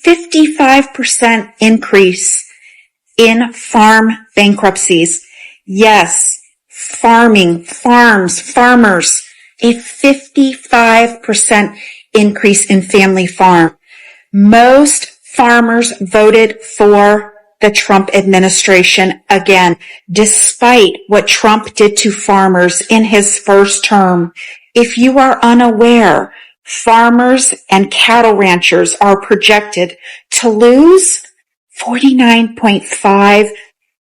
55% increase in farm bankruptcies. Yes, farmers, a 55% increase in family farm. Most farmers voted for the Trump administration again, despite what Trump did to farmers in his first term. If you are unaware, farmers and cattle ranchers are projected to lose $49.5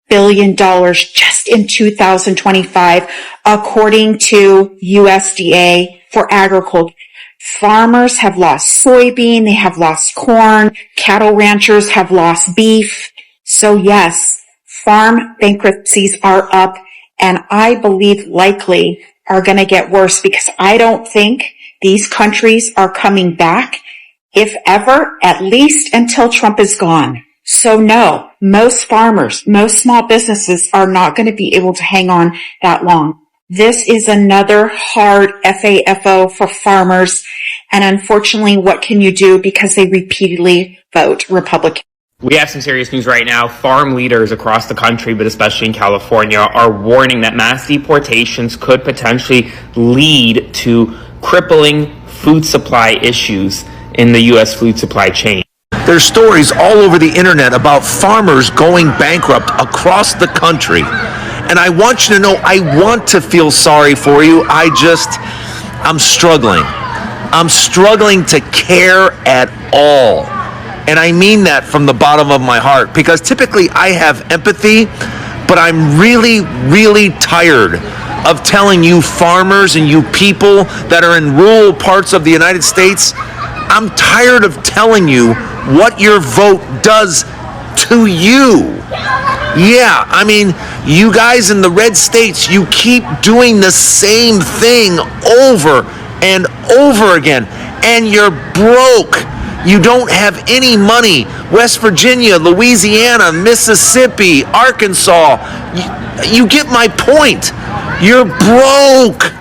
billion just in 2025, according to USDA for agriculture. Farmers have lost soybean, they have lost corn, cattle ranchers have lost beef. So yes, farm bankruptcies are up, and I believe likely are going to get worse, because I don't think these countries are coming back, if ever, at least until Trump is gone. So no, most farmers, most small businesses are not going to be able to hang on that long. This is another hard FAFO for farmers, and unfortunately, what can you do, because they repeatedly vote Republican? We have some serious news right now. Farm leaders across the country, but especially in California, are warning that mass deportations could potentially lead to crippling food supply issues in the U.S. food supply chain. There's stories all over the internet about farmers going bankrupt across the country. And I want you to know, I want to feel sorry for you. I'm struggling. I'm struggling to care at all. And I mean that from the bottom of my heart, because typically I have empathy, but I'm really, really tired of telling you farmers and you people that are in rural parts of the United States, I'm tired of telling you what your vote does to you. Yeah, I mean, you guys in the red states, you keep doing the same thing over and over again, and you're broke. You don't have any money. West Virginia, Louisiana, Mississippi, Arkansas, you get my point. You're broke.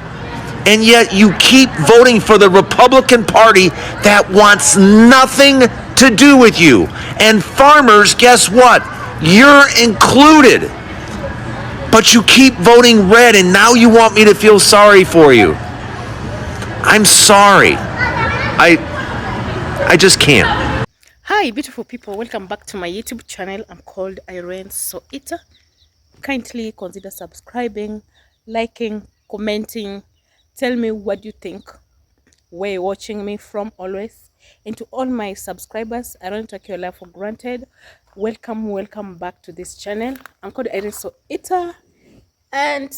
And yet you keep voting for the Republican Party that wants nothing to do with you. And farmers, guess what? You're included. But you keep voting red, and now you want me to feel sorry for you. I'm sorry. I just can't. Hi beautiful people, welcome back to my YouTube channel. I'm called Irene Soita. Kindly consider subscribing, liking, commenting. Tell me what you think where you're watching me from always. And to all my subscribers, I don't take your life for granted. Welcome back to this channel. I'm called Irene Soita, and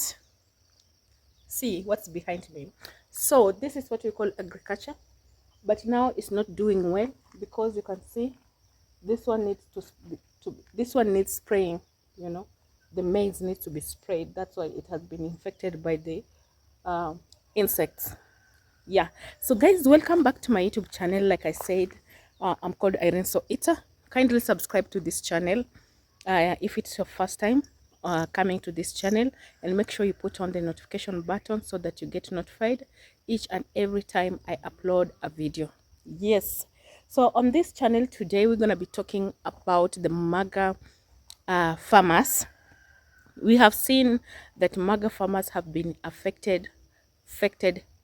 see what's behind me. So this is what we call agriculture, but now it's not doing well, because you can see this one needs this one needs spraying. You know, the maize needs to be sprayed. That's why it has been infected by the insects. Yeah, so guys, welcome back to my YouTube channel. Like I said, I'm called Irene Soita. Kindly subscribe to this channel if it's your first time coming to this channel, and make sure you put on the notification button so that you get notified each and every time I upload a video. Yes, so on this channel today we're going to be talking about the MAGA farmers. We have seen that MAGA farmers have been affected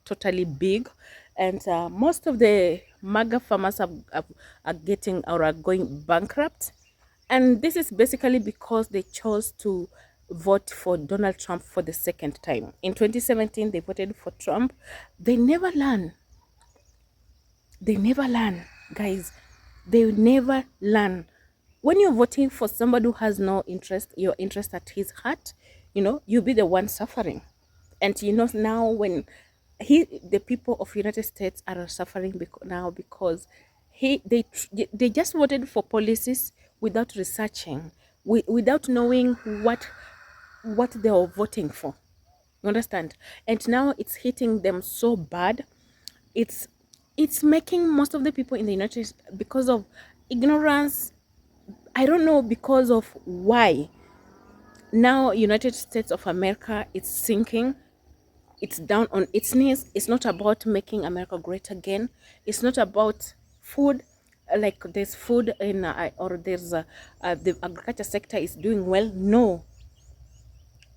totally big, and most of the MAGA farmers are getting or are going bankrupt. And this is basically because they chose to vote for Donald Trump for the second time. In 2017 they voted for Trump. They never learn, guys. They never learn. When you're voting for somebody who has no interest, your interest at his heart, you know, you'll be the one suffering. And you know, now when the people of United States are suffering because they just voted for policies without researching, without knowing what they are voting for. You understand? And now it's hitting them so bad. It's making most of the people in the United States, because of ignorance, I don't know because of why. Now United States of America is sinking. It's down on its knees. It's not about making America great again. It's not about food. like there's food in or there's the agriculture sector is doing well. No.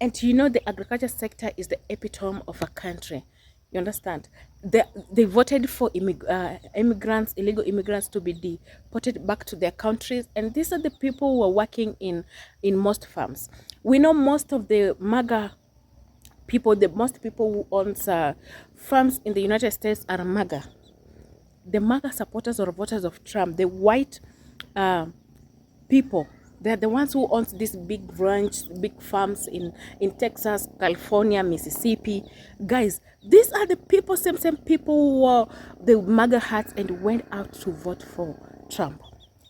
And you know, the agriculture sector is the epitome of a country. You understand? They voted for immigrants, illegal immigrants, to be deported back to their countries. And these are the people who are working in most farms. We know most of the MAGA people, most people who owns farms in the United States are MAGA. The MAGA supporters or voters of Trump, the white people, they're the ones who owns these big ranch, big farms in Texas, California, Mississippi. Guys, these are the people, same people who wore the MAGA hats and went out to vote for Trump.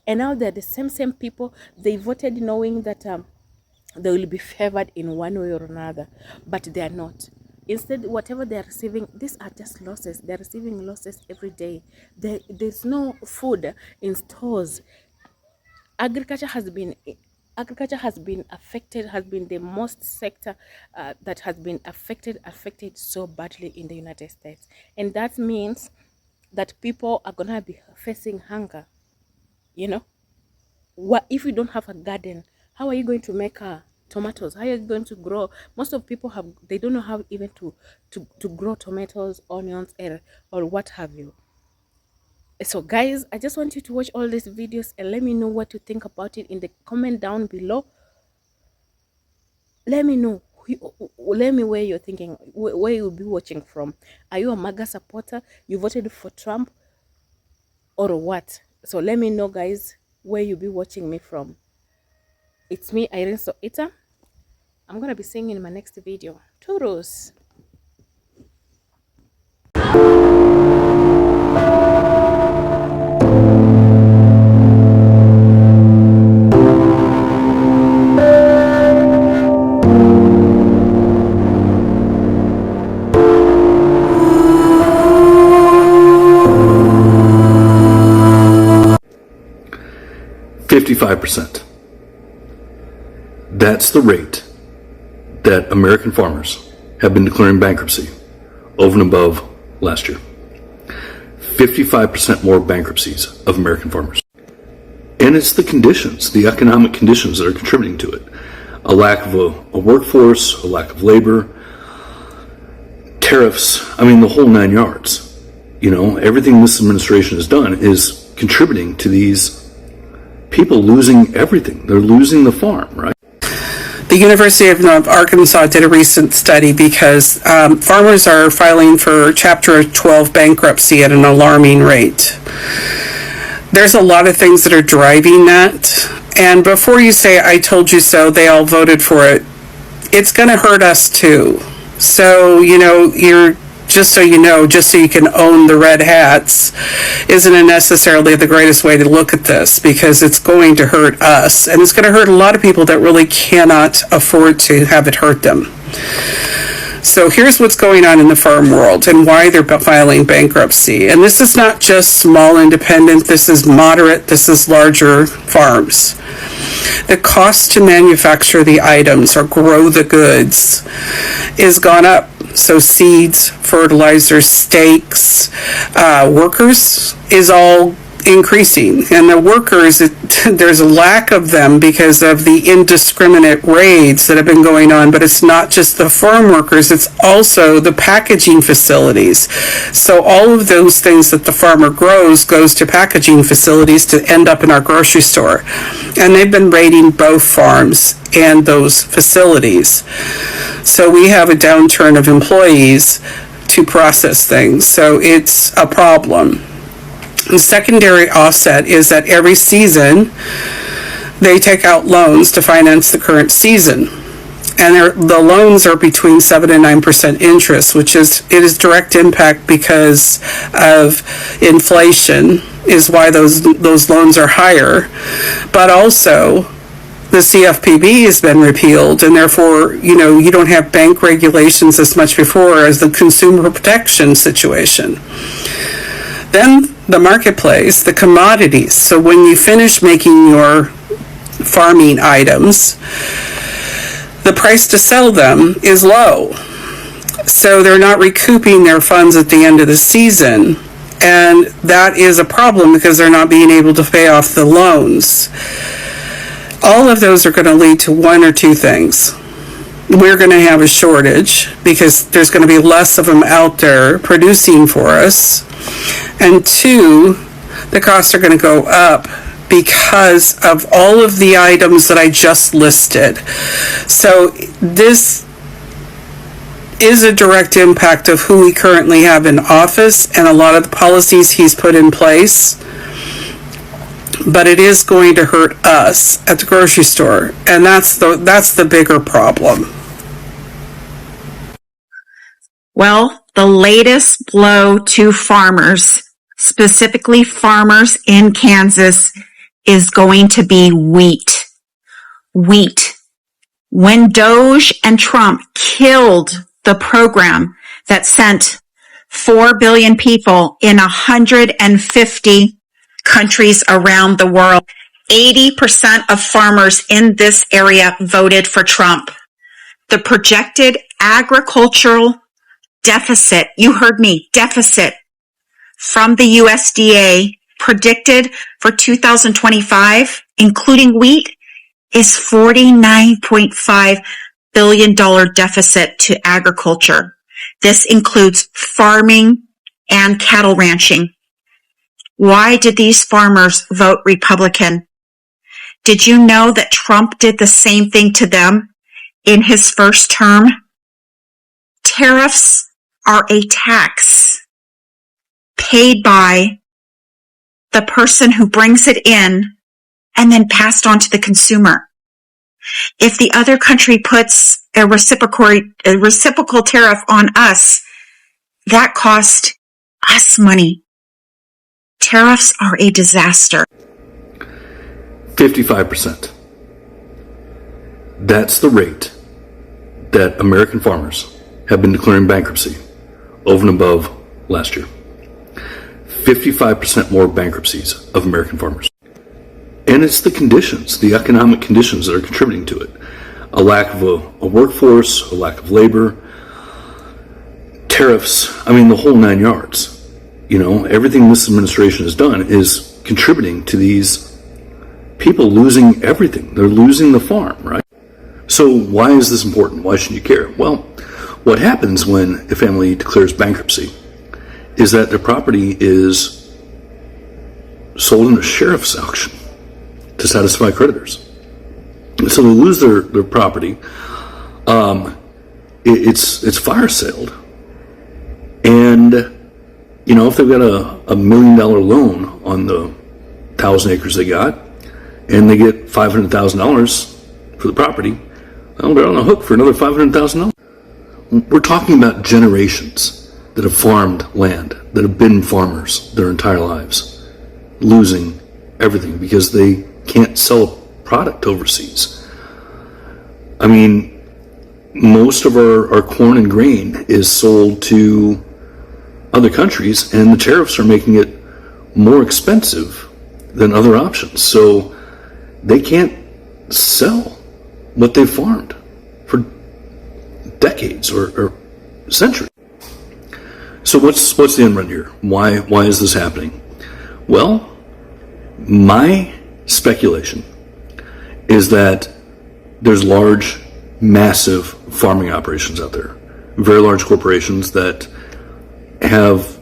And now they're the same people. They voted knowing that they will be favored in one way or another, but they are not. Instead, whatever they are receiving, these are just losses. They're receiving losses every day. There's no food in stores. Agriculture has been affected, has been the most sector that has been affected so badly in the United States. And that means that people are gonna be facing hunger. You know, what if you don't have a garden? How are you going to make tomatoes? How are you going to grow? Most of people they don't know how even to grow tomatoes, onions, or what have you. So guys, I just want you to watch all these videos and let me know what you think about it in the comment down below. Let me know. Let me where you're thinking, where you'll be watching from. Are you a MAGA supporter? You voted for Trump or what? So let me know, guys, where you'll be watching me from. It's me, Irene Soita. I'm going to be seeing you in my next video. Toodles. $55%. That's the rate that American farmers have been declaring bankruptcy over and above last year. 55% more bankruptcies of American farmers. And it's the conditions, the economic conditions that are contributing to it. A lack of a workforce, a lack of labor, tariffs, I mean the whole 9 yards. You know, everything this administration has done is contributing to these people losing everything. They're losing the farm, right? The University of Arkansas did a recent study because farmers are filing for Chapter 12 bankruptcy at an alarming rate. There's a lot of things that are driving that. And before you say, I told you so, they all voted for it, it's going to hurt us too. So, you know, just so you can own the red hats isn't necessarily the greatest way to look at this, because it's going to hurt us, and it's going to hurt a lot of people that really cannot afford to have it hurt them. So here's what's going on in the farm world and why they're filing bankruptcy. And this is not just small independent, this is moderate, this is larger farms. The cost to manufacture the items or grow the goods is gone up. So seeds, fertilizers, stakes, workers is all increasing. And the workers, there's a lack of them because of the indiscriminate raids that have been going on. But it's not just the farm workers, it's also the packaging facilities. So all of those things that the farmer grows goes to packaging facilities to end up in our grocery store. And they've been raiding both farms and those facilities. So we have a downturn of employees to process things. So it's a problem. The secondary offset is that every season they take out loans to finance the current season. And the loans are between 7 and 9% interest, which is direct impact because of inflation is why those loans are higher. But also the CFPB has been repealed, and therefore, you don't have bank regulations as much before as the consumer protection situation. Then the marketplace, the commodities. So when you finish making your farming items, the price to sell them is low. So they're not recouping their funds at the end of the season. And that is a problem because they're not being able to pay off the loans. All of those are going to lead to one or two things. We're going to have a shortage because there's going to be less of them out there producing for us. And two, the costs are going to go up because of all of the items that I just listed. So this is a direct impact of who we currently have in office and a lot of the policies he's put in place. But it is going to hurt us at the grocery store, and that's the bigger problem. Well, the latest blow to farmers, specifically farmers in Kansas, is going to be wheat. Wheat. When Doge and Trump killed the program that sent 4 billion people in 150 countries around the world, 80% of farmers in this area voted for Trump. The projected agricultural deficit, you heard me, deficit from the USDA predicted for 2025, including wheat, is $49.5 billion deficit to agriculture. This includes farming and cattle ranching. Why did these farmers vote Republican? Did you know that Trump did the same thing to them in his first term? Tariffs are a tax paid by the person who brings it in and then passed on to the consumer. If the other country puts a reciprocal tariff on us, that costs us money. Tariffs are a disaster. 55%. That's the rate that American farmers have been declaring bankruptcy over and above last year. 55% more bankruptcies of American farmers. And it's the conditions, the economic conditions that are contributing to it. A lack of a workforce, a lack of labor, tariffs, I mean, the whole 9 yards. You know, everything this administration has done is contributing to these people losing everything. They're losing the farm, right? So why is this important? Why should you care? Well, what happens when a family declares bankruptcy is that their property is sold in a sheriff's auction to satisfy creditors. So they lose their property. It's fire sailed. And, you know, if they've got a $1 million loan on the 1,000 acres they got, and they get $500,000 for the property, well, they're on the hook for another $500,000. We're talking about generations that have farmed land, that have been farmers their entire lives, losing everything because they can't sell a product overseas. I mean, most of our corn and grain is sold to other countries, and the tariffs are making it more expensive than other options. So they can't sell what they've farmed for decades or centuries. So what's the end run here? Why is this happening? Well, my speculation is that there's large, massive farming operations out there, very large corporations that have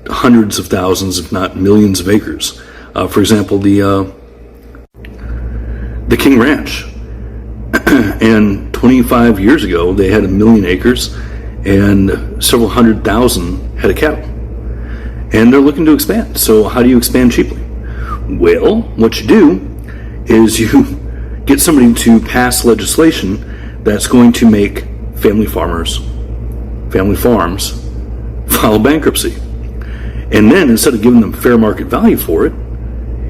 hundreds of thousands, if not millions of acres. For example, the King Ranch. And 25 years ago, they had 1 million acres and several 100,000 head of cattle. And they're looking to expand. So how do you expand cheaply? Well, what you do is you get somebody to pass legislation that's going to make family farms, file bankruptcy. And then instead of giving them fair market value for it,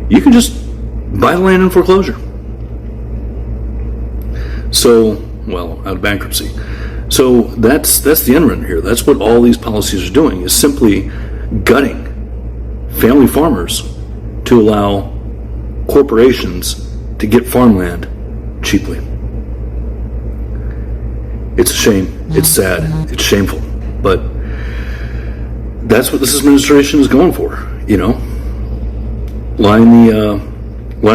you can just buy the land in foreclosure. So, well, out of bankruptcy. So that's the end run here. That's what all these policies are doing, is simply gutting family farmers to allow corporations to get farmland cheaply. It's a shame. It's sad. It's shameful. But That's what this administration is going for, line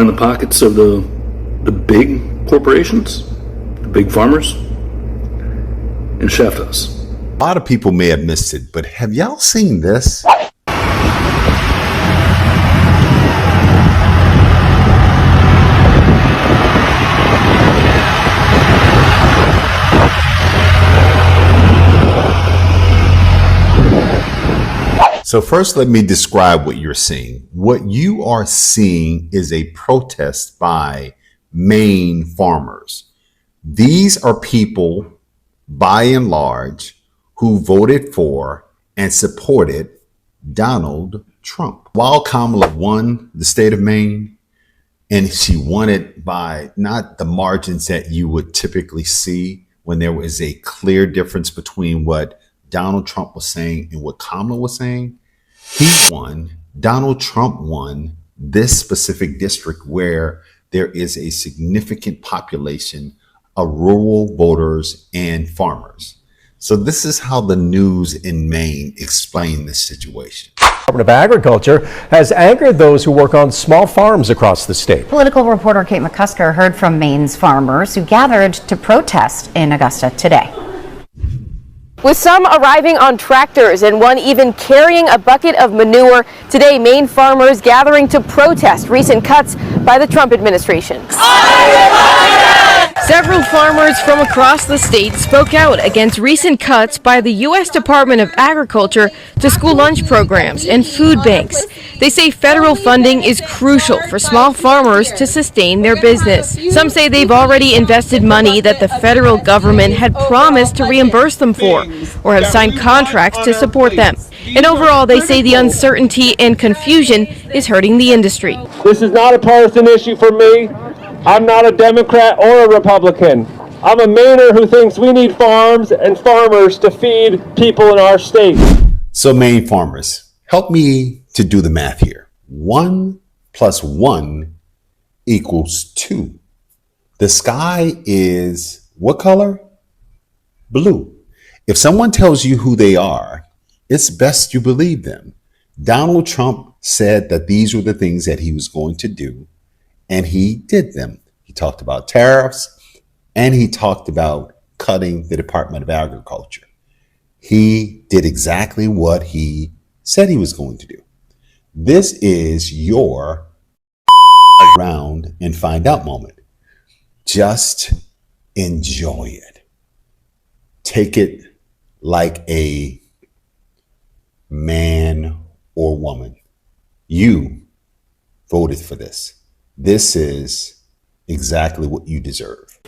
the pockets of the big corporations, the big farmers, and shaft us. A lot of people may have missed it, but have y'all seen this? So first, let me describe what you're seeing. What you are seeing is a protest by Maine farmers. These are people, by and large, who voted for and supported Donald Trump. While Kamala won the state of Maine, and she won it by not the margins that you would typically see when there was a clear difference between what Donald Trump was saying and what Kamala was saying, he won, Donald Trump won this specific district where there is a significant population of rural voters and farmers. So this is how the news in Maine explain this situation. Department of Agriculture has angered those who work on small farms across the state. Political reporter Kate McCusker heard from Maine's farmers who gathered to protest in Augusta today. With some arriving on tractors and one even carrying a bucket of manure, today Maine farmers gathering to protest recent cuts by the Trump administration. Several farmers from across the state spoke out against recent cuts by the U.S. Department of Agriculture to school lunch programs and food banks. They say federal funding is crucial for small farmers to sustain their business. Some say they've already invested money that the federal government had promised to reimburse them for, or have signed contracts to support them. And overall, they say the uncertainty and confusion is hurting the industry. This is not a partisan issue for me. I'm not a Democrat or a Republican. I'm a Mainer who thinks we need farms and farmers to feed people in our state. So Maine farmers, help me to do the math here. 1 + 1 = 2. The sky is what color? Blue. If someone tells you who they are, it's best you believe them. Donald Trump said that these were the things that he was going to do, and he did them. He talked about tariffs, and he talked about cutting the Department of Agriculture. He did exactly what he said he was going to do. This is your around and find out moment. Just enjoy it. Take it like a man or woman. You voted for this. This is exactly what you deserve.